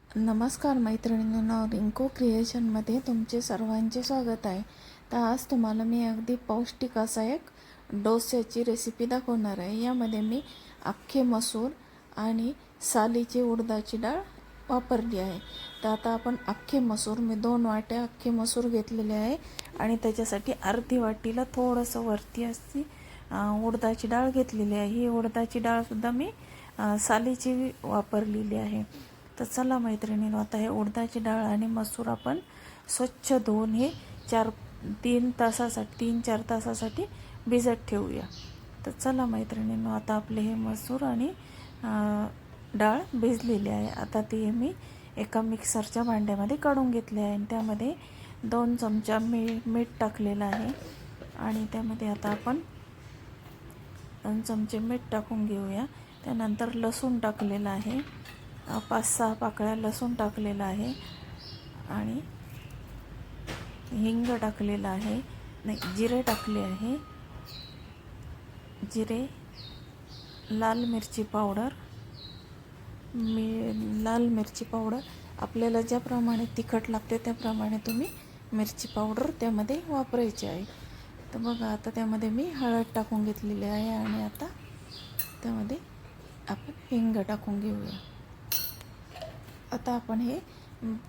नमस्कार मैत्रिणींनो, रिंकू क्रिएशनमध्ये तुमचे सर्वांचे स्वागत आहे. तर आज तुम्हाला मी अगदी पौष्टिक असा एक डोस्याची रेसिपी दाखवणार आहे. यामध्ये मी अख्खे मसूर आणि सालीची उडदाची डाळ वापरली आहे. तर आता आपण अख्खे मसूर, मी 2 वाट्या अख्खे मसूर घेतलेले आहे आणि त्याच्यासाठी अर्धी वाटीला थोडंसं वरती अशी उडदाची डाळ घेतलेली आहे. ही उडदाची डाळसुद्धा मी सालीची वापरलेली आहे. तर चला मैत्रिणींनो, आता हे उडदाची डाळ आणि मसूर आपण स्वच्छ धुवून हे 3-4 तासासाठी भिजत ठेवूया. तर चला मैत्रिणींनो, आता आपले हे मसूर आणि डाळ भिजलेली आहे. आता ती मी एका मिक्सरच्या भांड्यामध्ये काढून घेतले आहे आणि त्यामध्ये 2 चमचा मीठ टाकलेलं आहे आणि त्यामध्ये आता आपण 2 चमचे मीठ टाकून घेऊया. त्यानंतर लसूण टाकलेलं आहे, 5-6 पाकळ्या लसूण टाकलेला आहे आणि हिंग टाकलेला आहे, जिरे टाकले आहे, जिरे, लाल मिरची पावडर, लाल मिरची पावडर आपल्याला ज्याप्रमाणे तिखट लागते त्याप्रमाणे तुम्ही मिरची पावडर त्यामध्ये वापरायची आहे. तर बघा, आता त्यामध्ये मी हळद टाकून घेतलेली आहे आणि आता त्यामध्ये आपण हिंग टाकून घेऊया. आता आपण हे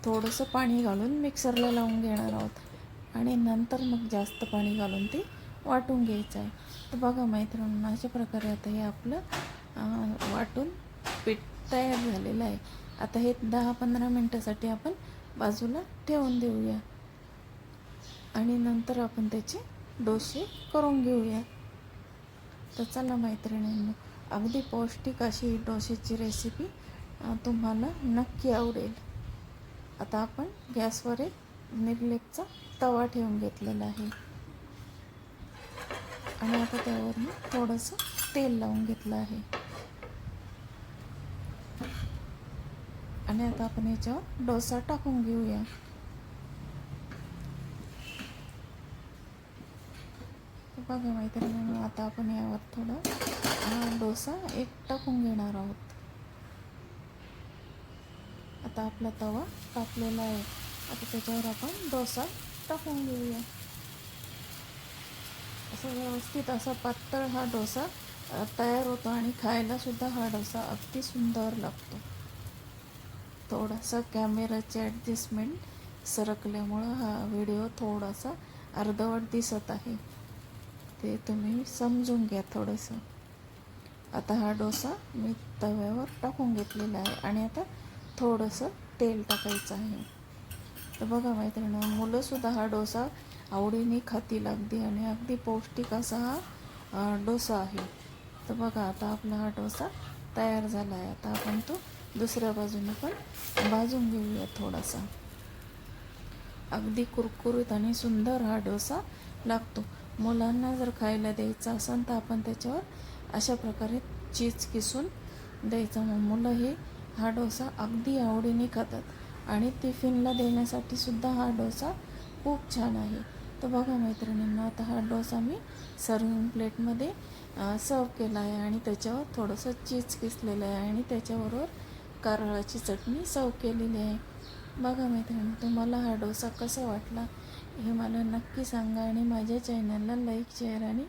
थोडंसं पाणी घालून मिक्सरला लावून घेणार आहोत आणि नंतर मग जास्त पाणी घालून ते वाटून घ्यायचं आहे. तर बघा मैत्रिणींनो, अशा प्रकारे आता हे आपलं वाटून पीठ तयार झालेलं आहे. आता हे 10-15 मिनटासाठी आपण बाजूला ठेवून देऊया आणि नंतर आपण त्याचे डोसे करून घेऊया. तर चला मैत्रिणींनो, अगदी पौष्टिक अशी डोश्याची रेसिपी तुम्हाला नक्की आवडेल. आता आपण गॅसवर एक निर्लेपचा तवा ठेवून घेतलेला आहे आणि आता त्यावर मी थोडंसं तेल लावून घेतलं आहे आणि आता आपण याच्यावर डोसा टाकून घेऊया. बघा मैत्रिणींनो, आता आपण यावर थोडा डोसा एक टाकून घेणार आहोत. आता आपला तवा तापलेला आहे. आता त्याच्यावर आपण डोसा टाकून घेऊया. असं व्यवस्थित असा पातळ हा डोसा तयार होतो आणि खायलासुद्धा हा डोसा अगदी सुंदर लागतो. थोडासा कॅमेराची ॲडजस्टमेंट सरकल्यामुळं हा व्हिडिओ थोडासा अर्धवट दिसत आहे, ते तुम्ही समजून घ्या थोडंसं. आता हा डोसा मी तव्यावर टाकून घेतलेला आहे आणि आता थोडंसं तेल टाकायचं आहे. तर बघा मैत्रिणी, मुलंसुद्धा हा डोसा आवडीने खातील अगदी आणि अगदी पौष्टिक असा हा डोसा आहे. तर बघा, आता आपला हा डोसा तयार झाला आहे. आता आपण तो दुसऱ्या बाजूने पण भाजून घेऊया थोडासा. अगदी कुरकुरीत आणि सुंदर हा डोसा लागतो. मुलांना जर खायला द्यायचा असेल तर आपण त्याच्यावर अशा प्रकारे चीज किसून द्यायचं. मग मुलं हे हा डोसा अगदी आवडीने खातात आणि टिफिनला देण्यासाठी सुद्धा हा डोसा खूप छान आहे. तर बघा मैत्रिणींना, आता हा डोसा मी सर्विंग प्लेटमध्ये सर्व केला आहे आणि त्याच्यावर थोडंसं चीज किसलेलं आहे आणि त्याच्याबरोबर कारळाची चटणी सर्व केलेली आहे. बघा मैत्रिणी, तुम्हाला हा डोसा कसा वाटला हे मला नक्की सांगा आणि माझ्या चॅनलला लाईक, शेअर आणि